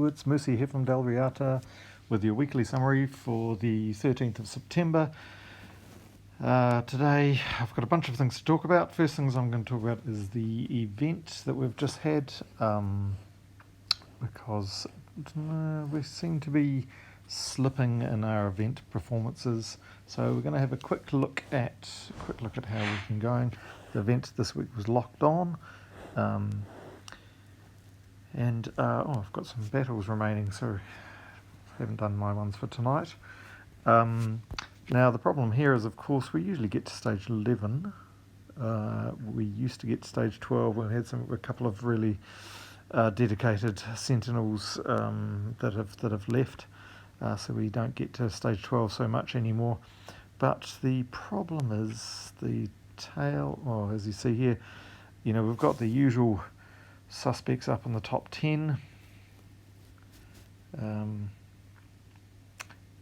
It's Mercy here from Dal Riata with your weekly summary for the 13th of September. Today I've got a bunch of things to talk about. First things I'm going to talk about is the event that we've just had, because we seem to be slipping in our event performances. So we're going to have a quick look at how we've been going. The event this week was Locked On. I've got some battles remaining, so I haven't done my ones for tonight. Now the problem here is, of course, we usually get to stage 11. We used to get to stage 12 when we had a couple of really dedicated sentinels that have left, so we don't get to stage 12 so much anymore. But the problem is the tail. As you see here, we've got the usual suspects up in the top 10.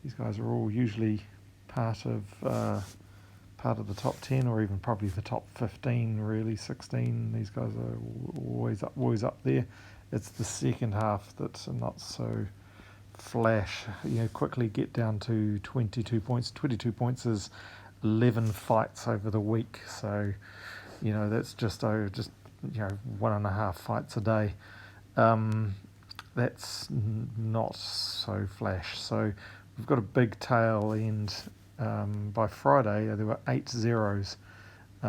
These guys are all usually part of the top 10, or even probably the top 15, really 16. These guys are always up there. It's the second half that's not so flash. Quickly get down to 22 points. 22 points is 11 fights over the week, so that's just 1.5 fights a day. That's not so flash. So we've got a big tail end. By Friday there were 8 zeros,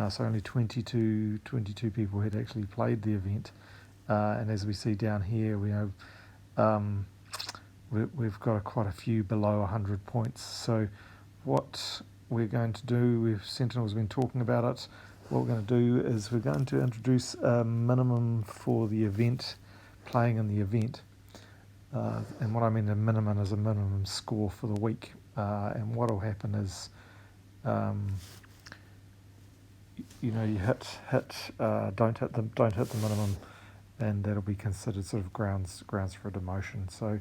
so only 22 people had actually played the event, and as we see down here, we've got quite a few below 100 points. So what we're going to do, Sentinel's been talking about it, what we're going to do is we're going to introduce a minimum for the event, playing in the event. And what I mean a minimum is a minimum score for the week. And what will happen is, you don't hit the minimum, and that'll be considered sort of grounds for a demotion. So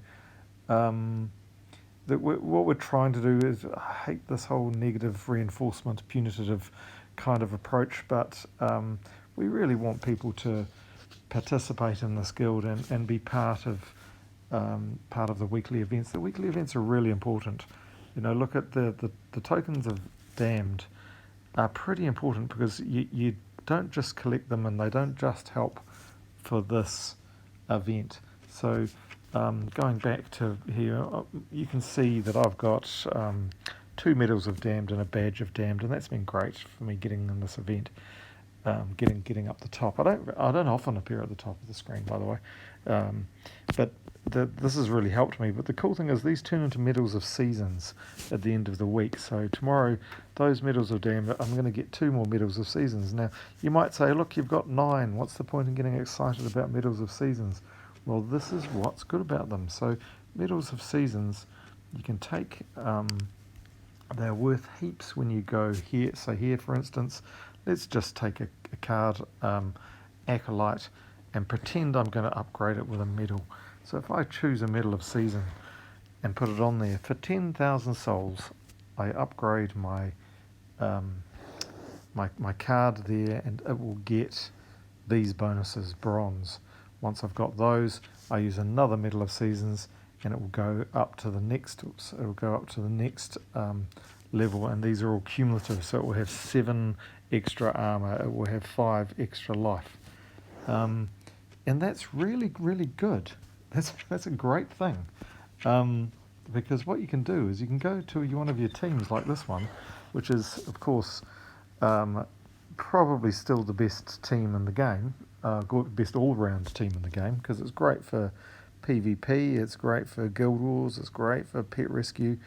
what we're trying to do is, I hate this whole negative reinforcement, punitive kind of approach, but we really want people to participate in this guild and be part of the weekly events. The weekly events are really important. Look at the tokens of Damned are pretty important, because you don't just collect them, and they don't just help for this event. So going back to here, you can see that I've got 2 medals of Damned and a badge of Damned, and that's been great for me getting in this event, getting up the top. I don't often appear at the top of the screen, by the way, but this has really helped me. But the cool thing is, these turn into medals of seasons at the end of the week. So tomorrow, those medals of Damned, I'm going to get 2 more medals of seasons. Now you might say, look, you've got 9. What's the point in getting excited about medals of seasons? Well, this is what's good about them. So medals of seasons, you can take, they're worth heaps when you go here. So here, for instance, let's just take a card, Acolyte, and pretend I'm going to upgrade it with a medal. So if I choose a medal of season and put it on there, for 10,000 souls, I upgrade my my card there, and it will get these bonuses, bronze. Once I've got those, I use another medal of seasons, and it will go up to the next. Level, and these are all cumulative. So it will have 7 extra armor. It will have 5 extra life, and that's really, really good. That's a great thing, because what you can do is you can go to one of your teams like this one, which is, of course, probably still the best team in the game, best all-round team in the game, because it's great for PvP, it's great for Guild Wars, it's great for Pet Rescue.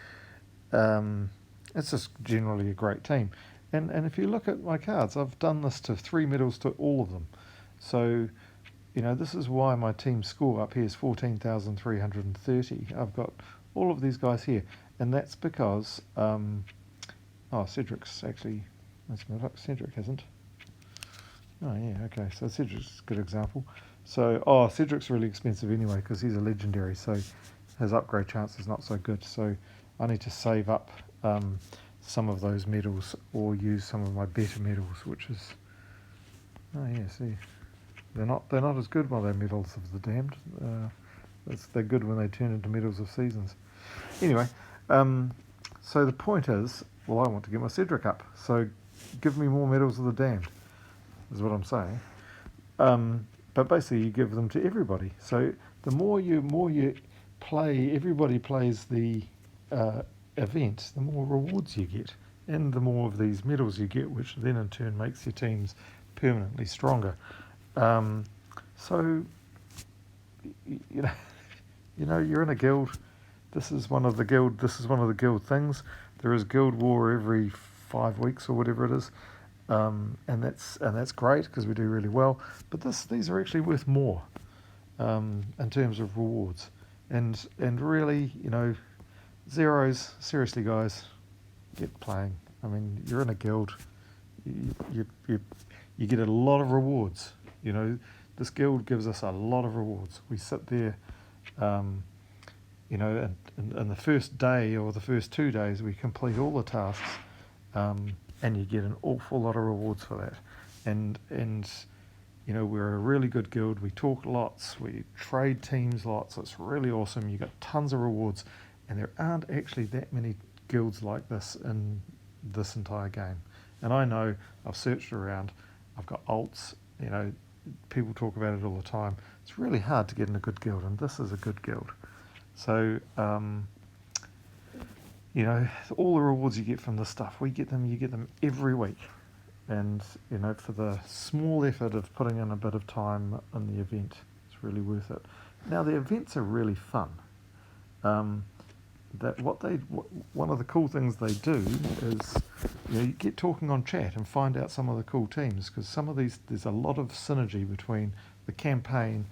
It's just generally a great team. And if you look at my cards, I've done this to 3 medals to all of them. So this is why my team score up here is 14,330. I've got all of these guys here, and that's because Cedric's actually, Cedric hasn't. Oh yeah, okay, so Cedric's a good example. So Cedric's really expensive anyway, because he's a legendary, so his upgrade chance is not so good. So I need to save up some of those medals, or use some of my better medals, which is, see, they're not as good by their medals of the Damned. they're good when they turn into medals of seasons. Anyway, so the point is, well, I want to get my Cedric up. So give me more medals of the damned, is what I'm saying. But basically, you give them to everybody. So the more you play, everybody plays the event, the more rewards you get, and the more of these medals you get, which then in turn makes your teams permanently stronger. So you know, you're in a guild. This is one of the guild things. There is guild war every 5 weeks or whatever it is. And that's great because we do really well. But these are actually worth more in terms of rewards, and really, zeros. Seriously, guys, get playing. I mean, you're in a guild. You get a lot of rewards. This guild gives us a lot of rewards. We sit there, and the first day or the first 2 days, we complete all the tasks. And you get an awful lot of rewards for that. And we're a really good guild. We talk lots. We trade teams lots. It's really awesome. You got tons of rewards. And there aren't actually that many guilds like this in this entire game. And I know, I've searched around. I've got alts. People talk about it all the time. It's really hard to get in a good guild, and this is a good guild. So, all the rewards you get from this stuff, you get them every week. And, for the small effort of putting in a bit of time in the event, it's really worth it. Now, the events are really fun. One of the cool things they do is, you get talking on chat and find out some of the cool teams, because some of these, there's a lot of synergy between the campaign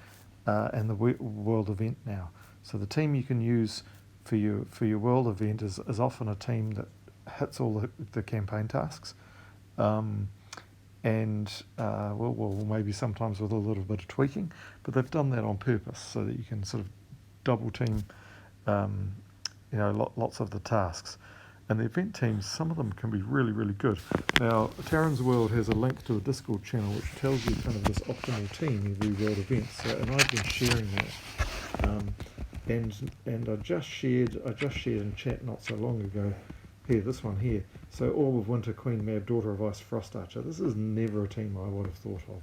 and the world event now. So the team you can use for your world event is often a team that hits all the campaign tasks, and maybe sometimes with a little bit of tweaking, but they've done that on purpose so that you can sort of double team, lots of the tasks. And the event teams, some of them can be really, really good. Now, Taryn's World has a link to a Discord channel which tells you kind of this optimal team every world event. So, and I've been sharing that. And I just shared in chat not so long ago. Here, this one here. So, Orb of Winter, Queen Mab, Daughter of Ice, Frost Archer. This is never a team I would have thought of,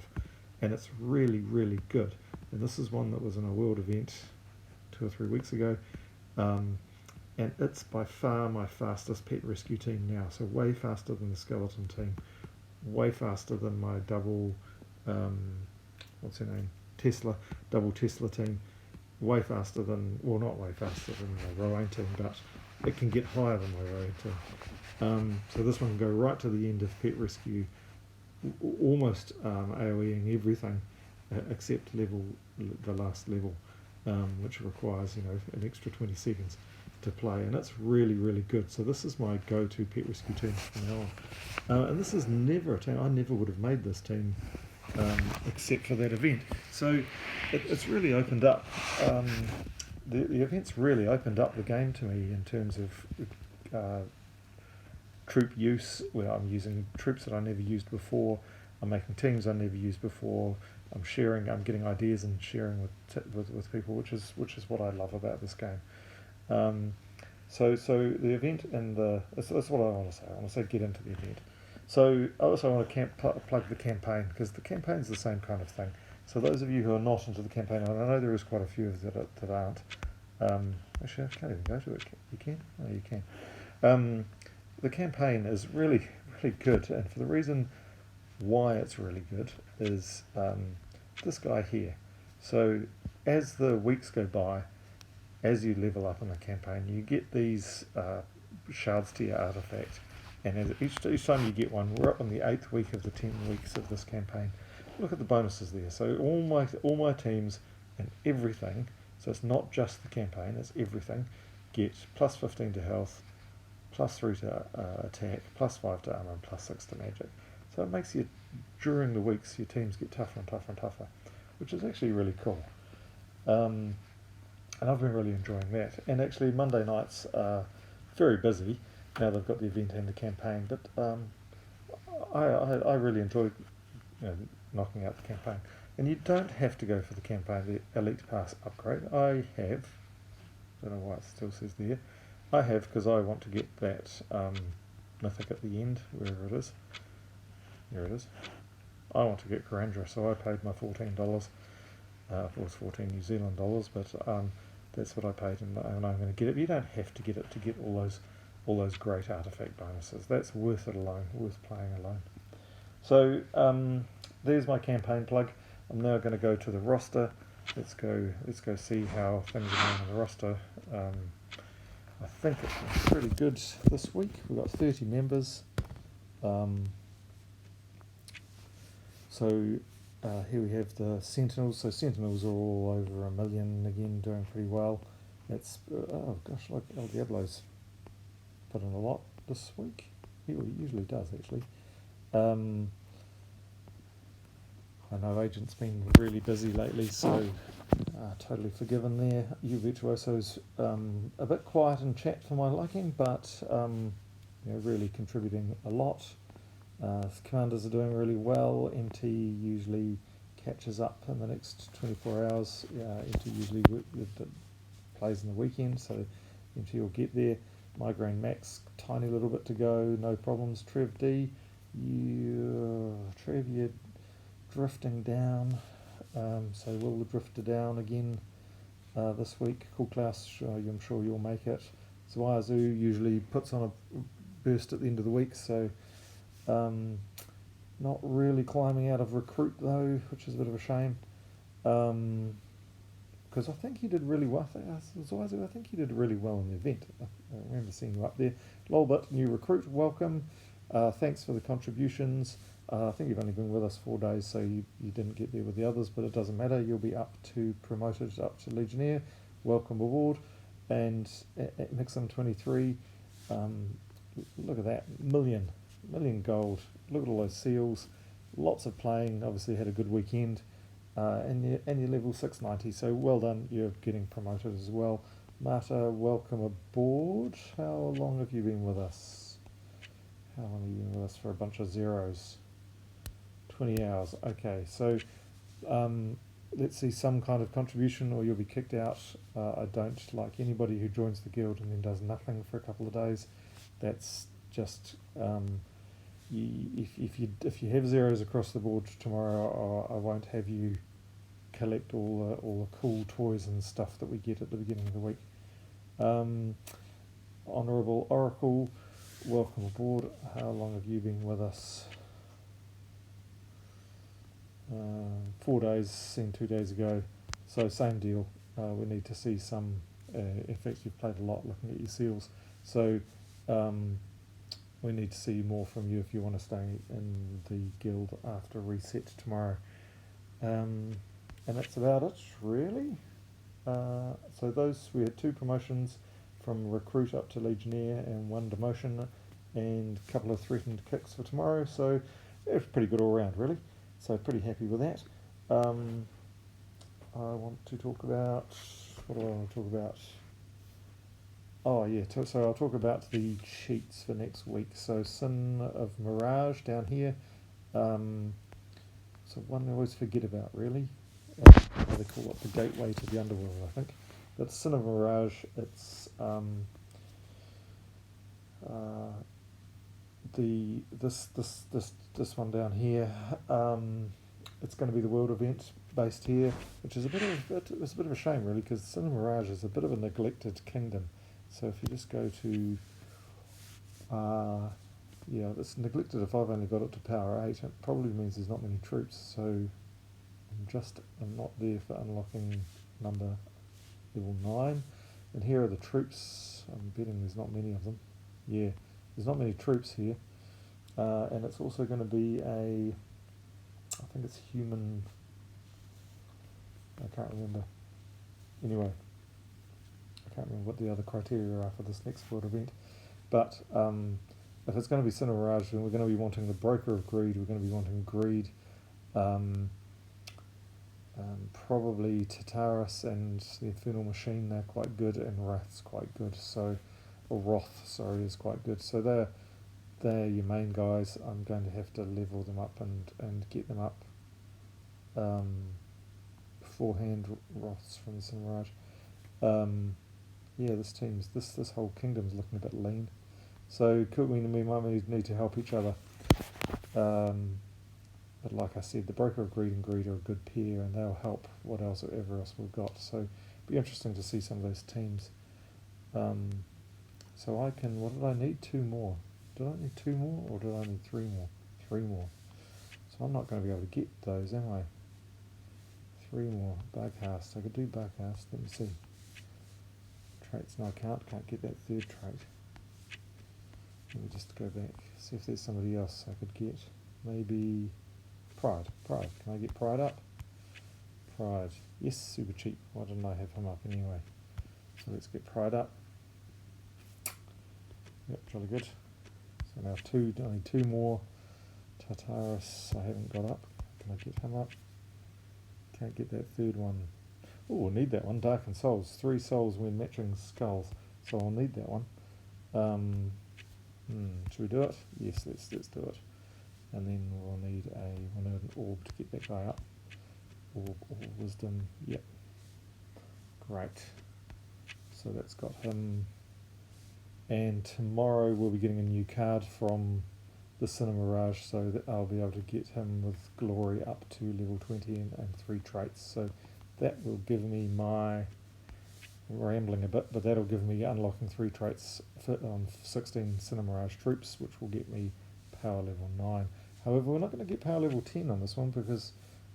and it's really, really good. And this is one that was in a world event 2 or 3 weeks ago. And it's by far my fastest pet rescue team now. So way faster than the skeleton team, way faster than my double, what's her name, double Tesla team, way faster than, well, not way faster than the Rowan team, but it can get higher than my Rowan team. So this one can go right to the end of pet rescue, almost AoEing everything except the last level, which requires an extra 20 seconds to play, and it's really, really good. So this is my go-to pet rescue team from now on. And this is never a team, I never would have made this team except for that event. So it's really opened up, the event's really opened up the game to me in terms of troop use, where I'm using troops that I never used before, I'm making teams I never used before, I'm getting ideas and sharing with people, which is what I love about this game. So the event and that's what I want to say. I want to say get into the event. So I also want to plug the campaign, because the campaign's the same kind of thing. So those of you who are not into the campaign, and I know there is quite a few of that aren't. Actually, I can't even go to it. You can? Oh, you can. The campaign is really, really good, and for the reason why it's really good is this guy here. So as the weeks go by, as you level up in the campaign, you get these shards to your artifact, and each time you get one, we're up on the 8th week of the 10 weeks of this campaign. Look at the bonuses there. So all my teams and everything, so it's not just the campaign, it's everything, get plus 15 to health, plus 3 to attack, plus 5 to armor, and plus 6 to magic. So it makes you, during the weeks, your teams get tougher and tougher and tougher, which is actually really cool. And I've been really enjoying that. And actually Monday nights are very busy now they've got the event and the campaign, but I really enjoy knocking out the campaign. And you don't have to go for the campaign, the Elite Pass upgrade. I have, don't know why it still says there, I have because I want to get that mythic at the end, wherever it is. There it is. I want to get Karandra, so I paid my $14. It was 14 New Zealand dollars, but that's what I paid, and I'm going to get it. You don't have to get it to get all those great artifact bonuses. That's worth it alone, worth playing alone. So there's my campaign plug. I'm now going to go to the roster. Let's go see how things are going on the roster. I think it's pretty good this week. We've got 30 members. So here we have the Sentinels. So Sentinels are all over 1 million again, doing pretty well. That's oh gosh, like El Diablo's put in a lot this week. He usually does actually. I know Agent's been really busy lately, so totally forgiven there. U Virtuoso's a bit quiet in chat for my liking, but really contributing a lot. Commanders are doing really well. MT usually catches up in the next 24 hours. MT usually plays in the weekend, so MT will get there. Migraine Max, tiny little bit to go, no problems. Trev D, Trev, you're drifting down, so will the drifter down again this week. Cool Klaus, I'm sure you'll make it. Zwazu usually puts on a burst at the end of the week, so not really climbing out of recruit though, which is a bit of a shame, because I think he did really well. Zwazu, I think he did really well in the event. I remember seeing you up there. Lolbit, new recruit, welcome. Thanks for the contributions. I think you've only been with us 4 days, so you didn't get there with the others, but it doesn't matter. You'll be promoted up to Legionnaire. Welcome aboard. And at Mixum 23, look at that, million gold. Look at all those seals. Lots of playing. Obviously had a good weekend. And you're level 690, so well done. You're getting promoted as well. Marta, welcome aboard. How long have you been with us? How long have you been with us for a bunch of zeros? 20 hours. Okay, so let's see some kind of contribution or you'll be kicked out. I don't like anybody who joins the guild and then does nothing for a couple of days. That's just if you have zeros across the board tomorrow, I won't have you collect all the cool toys and stuff that we get at the beginning of the week. Honourable Oracle, welcome aboard. How long have you been with us? 4 days, seen 2 days ago, so same deal. We need to see some effects. You've played a lot looking at your seals, so we need to see more from you if you want to stay in the guild after reset tomorrow. And that's about it really. So we had 2 promotions from recruit up to Legionnaire and 1 demotion and a couple of threatened kicks for tomorrow, so it was pretty good all round really. So pretty happy with that. I want to talk about, what do I want to talk about? Oh yeah, so I'll talk about the cheats for next week. So Sin of Mirage down here. So one I always forget about really. They call it the gateway to the underworld, I think. But Sin of Mirage, it's this one down here. It's going to be the world event based here, which is it's a bit of a shame really, because Sin of Mirage is a bit of a neglected kingdom. So if you just go to it's neglected. If I've only got it to power 8, it probably means there's not many troops, so I'm not there for unlocking number level 9. And here are the troops. I'm betting there's not many of them. Yeah, there's not many troops here. And it's also going to be I think it's human, I can't remember. Anyway, I can't remember what the other criteria are for this next world event. But if it's going to be Sin of Mirage, then we're going to be wanting the Broker of Greed, we're going to be wanting Greed, probably Tataris and the Infernal Machine, they're quite good, and Wrath's quite good, so, or Wrath, sorry, is quite good. So they're your main guys. I'm going to have to level them up and get them up beforehand, Roths from the Cinemirage. Yeah, this whole kingdom's looking a bit lean. So we might need to help each other. But like I said, the Broker of Greed and Greed are a good pair, and they'll help whatever else we've got. So it'll be interesting to see some of those teams. So I can. What did I need? 2 more. Did I need 2 more, or did I need 3 more? 3 more. So I'm not going to be able to get those, am I? 3 more. Bugcast. I could do Bugcast. Let me see. Traits. No, I can't. Can't get that third trait. Let me just go back. See if there's somebody else I could get. Maybe Pride. Pride. Can I get Pride up? Pride. Yes, super cheap. Why didn't I have him up anyway? So let's get Pride up. Yep, jolly good. So now I need 2 more. Tartarus I haven't got up. Can I get him up? Can't get that third one. Oh, I need that one. Darkened Souls. 3 souls when matching skulls. So I'll need that one. Should we do it? Yes, let's do it. And then we'll need an orb to get that guy up. Orb wisdom. Yep. Great. So that's got him. And tomorrow we'll be getting a new card from the Cinemirage, so that I'll be able to get him with glory up to level 20 and 3 traits. So that will give me rambling a bit, but that'll give me unlocking 3 traits for 16 Cinemirage troops, which will get me power level 9. However, we're not going to get power level 10 on this one, because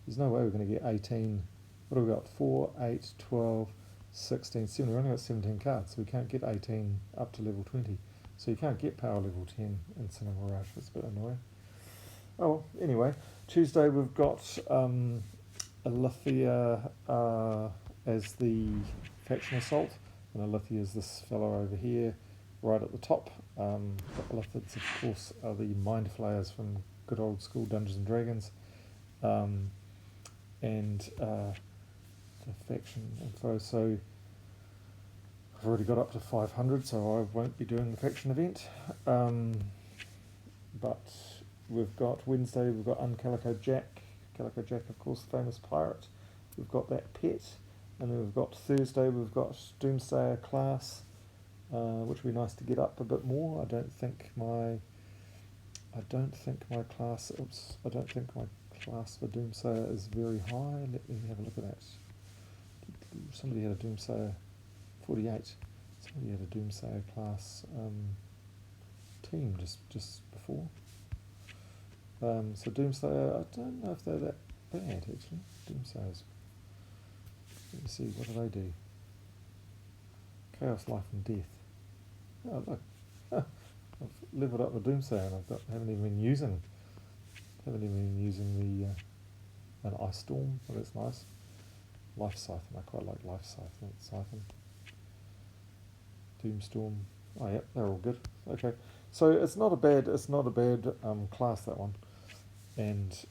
there's no way we're going to get 18. What have we got? 4, 8, 12, 16, 7. We've only got 17 cards, so we can't get 18 up to level 20. So you can't get power level 10 in Cinemirage. It's a bit annoying. Oh, well, anyway, Tuesday we've got Alithia as the faction assault, and Alithia is this fellow over here, right at the top. The Alithids, of course, are the mind flayers from good old school Dungeons and Dragons, and the faction info. So I've already got up to 500, so I won't be doing the faction event. But we've got Wednesday, we've got Uncalico Jack. Calico Jack, of course, the famous pirate. We've got that pet. And then we've got Thursday, we've got Doomsayer class, which would be nice to get up a bit more. I don't think my class for Doomsayer is very high. Let me have a look at that. Somebody had a Doomsayer 48. Somebody had a Doomsayer class team just before. So Doomsayer, I don't know if they're that bad actually. Doomsayers. Let me see, what do they do? Chaos, life and death. Oh look, I've leveled up with Doomsayer and haven't even been using the an Ice Storm. Well, that's nice. Life Siphon, I quite like Life Siphon. Doomstorm. Oh yeah, they're all good. Okay, so it's not a bad class, that one, and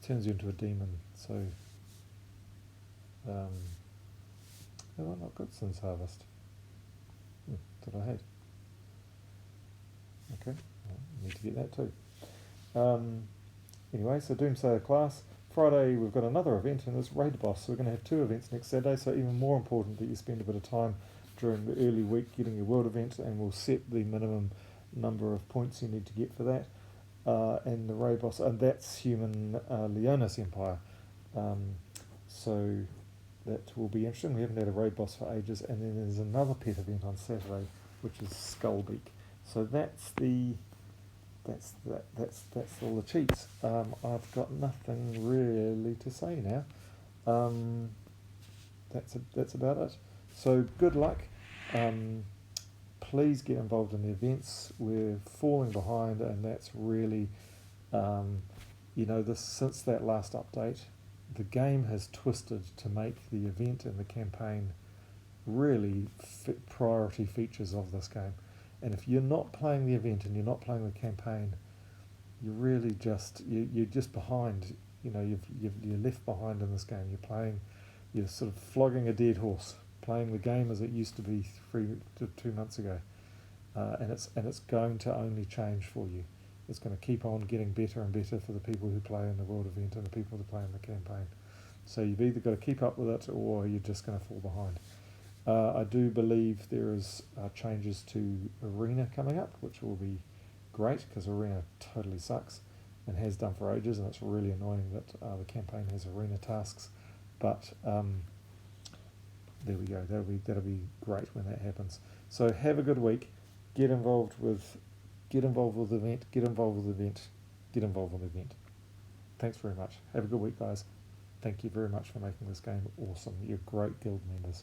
turns you into a demon. So have I not got Sin's Harvest? That I had. Okay, well, need to get that too. Anyway, so Doomsayer class. Friday we've got another event, and it's Raid Boss. So we're going to have 2 events next Saturday, so even more important that you spend a bit of time during the early week getting your world event, and we'll set the minimum number of points you need to get for that. And the Raid Boss, and that's Human Leonis Empire. So that will be interesting. We haven't had a Raid Boss for ages, and then there's another pet event on Saturday, which is Skullbeak. So that's all the cheats. I've got nothing really to say now. That's about it. So good luck. Please get involved in the events. We're falling behind, and that's really, since that last update, the game has twisted to make the event and the campaign really priority features of this game. And if you're not playing the event and you're not playing the campaign, you're really you're just behind. You're left behind in this game. You're sort of flogging a dead horse, playing the game as it used to be 3 to 2 months ago, and it's going to only change for you. It's going to keep on getting better and better for the people who play in the world event and the people who play in the campaign. So you've either got to keep up with it or you're just going to fall behind. I do believe there is changes to Arena coming up, which will be great because Arena totally sucks and has done for ages, and it's really annoying that the campaign has Arena tasks. But there we go. That'll be great when that happens. So have a good week. Get involved with the event. Get involved with the event. Get involved with the event. Thanks very much. Have a good week, guys. Thank you very much for making this game awesome. You're great guild members.